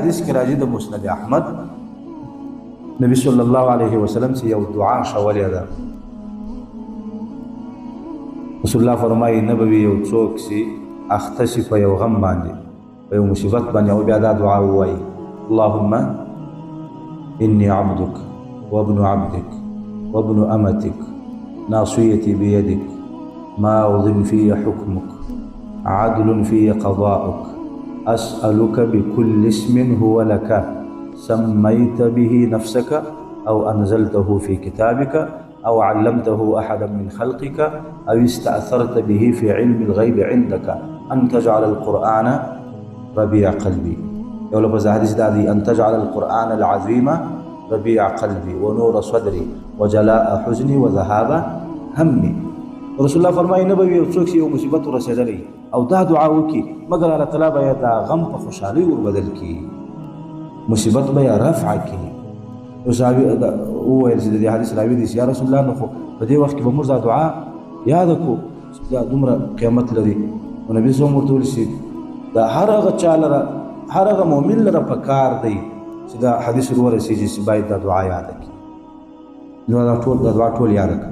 حدیث کې راځي د مسند احمد نبی صلی الله علیه وسلم چې یو دعا شولې ده. رسول الله فرمایي نبوي یو څوک چې اخته شي په یو غم باندې په یو مصیبت باندې او بیا دا دعا ووایي اللهم إني عبدك وابن عبدك وابن أمتك ناصيتي بيدك ماض في حكمك عدل في قضاؤك أسألك بكل اسم هو لك سميت به نفسك أو أنزلته في كتابك أو علمته أحدا من خلقك أو استأثرت به في علم الغيب عندك أن تجعل القرآن ربيع قلبي. يقول لك حديث دادي أن تجعل القرآن العظيم ربيع قلبي ونور صدري وجلاء حزني وذهاب همي. رسول الله فرمایي نبوي یو څوک چې یو مصیبت ورسېدلی او دا دعا وکړي مګر الله تعالی به دا غم په خوشحالۍ وربدل کړي، مصیبت به یې رفع کړي. یو صحابي وویل چې د دې حدیث راوي دي یا رسول الله نو خو په دې وخت کې به موږ دا دعا یاد کړو دا دومره قیامت لري. نو نبي صلی الله علیه وسلم ورته ویل چې دا هر هغه چا لره هر هغه مؤمن لره پکار دی چې دا حدیث ورسېږي چې باید دا دعا یاد کړي. نو دا دعا ټول یاد کړه.